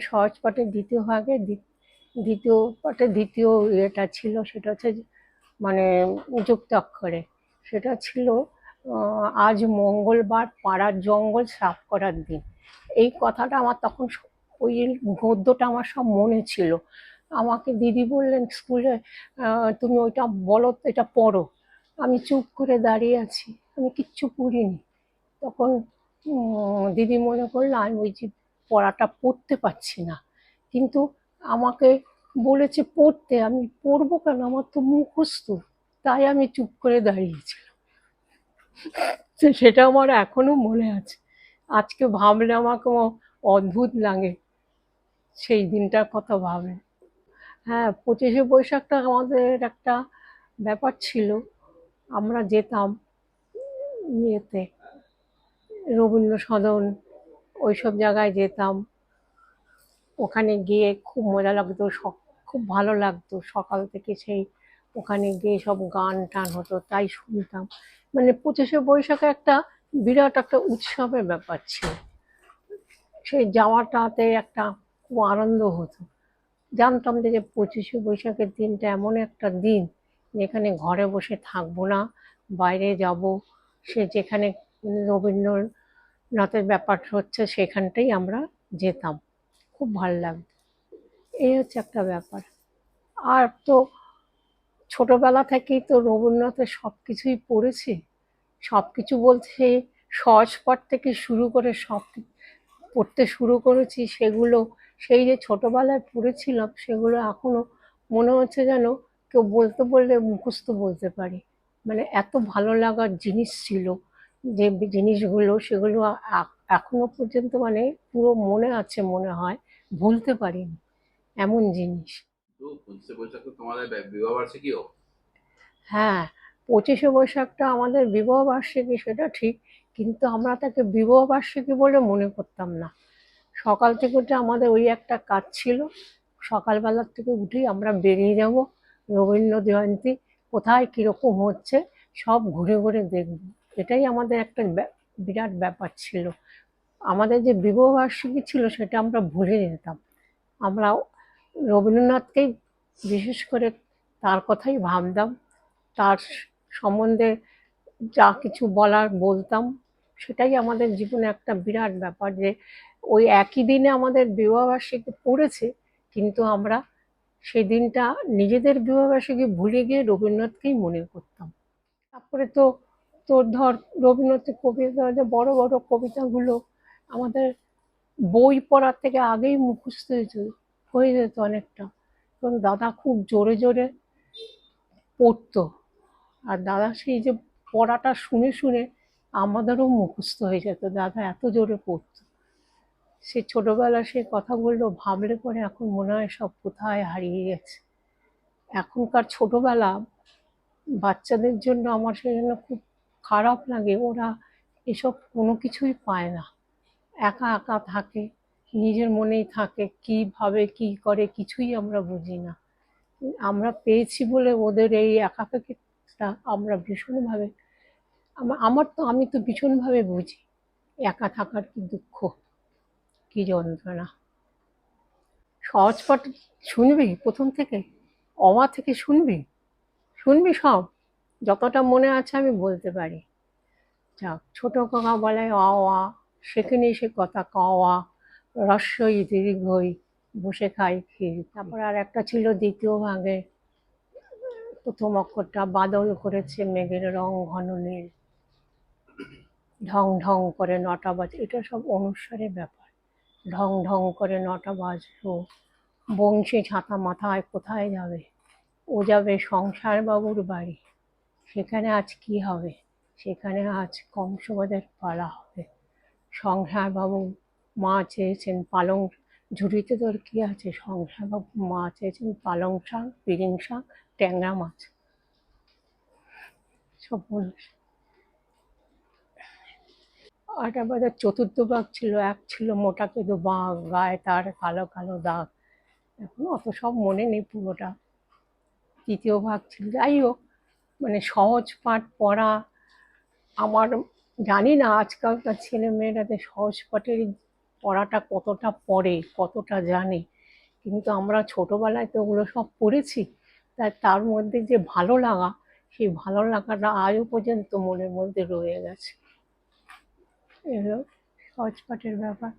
সহজ পাঠের দ্বিতীয় ভাগে দ্বিতীয় পাঠের দ্বিতীয় ইয়েটা ছিল, সেটা হচ্ছে মানে যুক্তাক্ষরে। সেটা ছিল আজ মঙ্গলবার পাড়ার জঙ্গল সাফ করার দিন। এই কথাটা আমার তখন ওই গদ্যটা আমার সব মনে ছিল। আমাকে দিদি বললেন স্কুলে, তুমি ওইটা বলো, এটা পড়ো। আমি চুপ করে দাঁড়িয়ে আছি, আমি কিচ্ছু পড়িনি। তখন দিদি মনে করলো আমি ওই যে পড়াটা পড়তে পারছি না, কিন্তু আমাকে বলেছে পড়তে, আমি পড়বো কেন, আমার তো মুখস্থ। তাই আমি চুপ করে দাঁড়িয়েছিলাম। সেটা আমার এখনো মনে আছে। আজকে ভাবলে আমাকে অদ্ভুত লাগে সেই দিনটার কথা ভাবলে। হ্যাঁ, 25শে বৈশাখটা আমাদের একটা ব্যাপার ছিল। আমরা যেতাম ইয়েতে, রবীন্দ্র সদন, ওইসব জায়গায় যেতাম। ওখানে গিয়ে খুব মজা লাগতো, খুব ভালো লাগতো। সকাল থেকে সেই ওখানে গিয়ে সব গান টান হতো, তাই শুনতাম। মানে 25শে বৈশাখে একটা বিরাট একটা উৎসবের ব্যাপার ছিল। সেই যাওয়াটাতে একটা খুব আনন্দ হতো। জানতাম যে 25শে বৈশাখের দিনটা এমন একটা দিন যেখানে ঘরে বসে থাকবো না, বাইরে যাব। সে যেখানে রবীন্দ্রনাথের ব্যাপার হচ্ছে সেখানটাই আমরা যেতাম। খুব ভালো লাগতো। এই হচ্ছে একটা ব্যাপার। আর তো ছোটবেলা থেকেই তো রবীন্দ্রনাথের সব কিছুই পড়েছি। সব কিছু বলতে সেই সহজ পাঠ থেকে শুরু করে সব পড়তে শুরু করেছি। সেগুলো সেই যে ছোটবেলায় পড়েছিলাম, সেগুলো এখনো মনে হচ্ছে যেন কেউ বলতে বললে মুখস্থ বলতে পারি। মানে এত ভালো লাগার জিনিস ছিল যে জিনিসগুলো, সেগুলো এখনো পর্যন্ত মানে পুরো মনে আছে, মনে হয় ভুলতে পারিনি এমন জিনিস। তো 25শে বৈশাখ তো তোমাদের বিবাহ বার্ষিকীও। হ্যাঁ, 25শে বৈশাখটা আমাদের বিবাহ বার্ষিকী, সেটা ঠিক। কিন্তু আমরা তাকে বিবাহ বার্ষিকী বলে মনে করতাম না। সকাল থেকে উঠে আমাদের ওই একটা কাজ ছিল, সকালবেলার থেকে উঠেই আমরা বেরিয়ে যাব রবীন্দ্র জয়ন্তী কোথায় কীরকম হচ্ছে সব ঘুরে ঘুরে দেখব। এটাই আমাদের একটা বিরাট ব্যাপার ছিল। আমাদের যে বিবাহ বার্ষিকী ছিল সেটা আমরা ভুলে যেতাম। আমরা রবীন্দ্রনাথকেই বিশেষ করে তার কথাই ভাবতাম, তার সম্বন্ধে যা কিছু বলার বলতাম। সেটাই আমাদের জীবনে একটা বিরাট ব্যাপার যে ওই একই দিনে আমাদের বিবাহবার্ষিকী পড়েছে, কিন্তু আমরা সেই দিনটা নিজেদের বিবাহবার্ষিকী ভুলে গিয়ে রবীন্দ্রনাথকেই মনে করতাম। তারপরে তো তোর ধর রবীন্দ্রনাথের কবিতা, যে বড় বড় কবিতাগুলো আমাদের বই পড়ার থেকে আগেই মুখস্থ হয়ে যেত অনেকটা। এবং দাদা খুব জোরে জোরে পড়তো, আর দাদা সেই যে পড়াটা শুনে শুনে আমাদেরও মুখস্থ হয়ে যেত, দাদা এত জোরে পড়তো। সে ছোটবেলা সে কথাগুলো ভাবলে পরে এখন মনে হয় সব কোথায় হারিয়ে গেছে। এখনকার ছোটবেলা বাচ্চাদের জন্য আমার সেজন্য খুব খারাপ লাগে, ওরা এসব কোনো কিছুই পায় না। একা একা থাকে, নিজের মনেই থাকে, কীভাবে কী করে কিছুই আমরা বুঝি না। আমরা পেয়েছি বলে ওদের এই একাকিত্বটা আমরা ভীষণভাবে, আমি তো ভীষণভাবে বুঝি একা থাকার কি দুঃখ, কি যন্ত্রণা। সহজ পাঠ শুনবি প্রথম থেকে, অমা থেকে শুনবি, শুনবি সব, যতটা মনে আছে আমি বলতে পারি। যাক, ছোট কাকা বলে অ আ, সেখানে সে কথা ক আ, রস্বই দীর্ঘই, বসে খাই ক্ষীর। তারপর আর একটা ছিল দ্বিতীয় ভাগে, প্রথম অক্ষরটা বাদল করেছে মেঘের রং ঘন নীল, ঢং ঢং করে নটা বাজে। এটা সব অনুসারে ব্যাপার। ঢং ঢং করে নটা বাজলো, বংশী ছাতা মাথায় কোথায় যাবে, ও যাবে সংসার বাবুর বাড়ি, সেখানে আজ কি হবে, সেখানে আজ কংসবদের পালা হবে। সংসার বাবু মা চেয়েছেন পালং, ঝুড়িতে তোর কি আছে, সংসার বাবু মা চেয়েছেন পালং শাক, পিরিং শাক, ট্যাংরা মাছ। সব অনুসারে। আর আমাদের চতুর্থ ভাগ ছিল, এক ছিল মোটা কেঁদো বাঘ, গায়ে তার কালো কালো দাগ। এখন অত সব মনে নেই পুরোটা। তৃতীয় ভাগ ছিল, যাই হোক, মানে সহজ পাঠ পড়া আমার, জানি না আজকালকার ছেলে মেয়েরা যে সহজ পাঠের পড়াটা কতটা পড়ে, কতটা জানে, কিন্তু আমরা ছোটবেলায় তো ওগুলো সব পড়েছি, তাই তার মধ্যে যে ভালো লাগা, সেই ভালো লাগাটা আজও পর্যন্ত মনের মধ্যে রয়ে গেছে। এই হলো সহজ পাঠের ব্যাপার।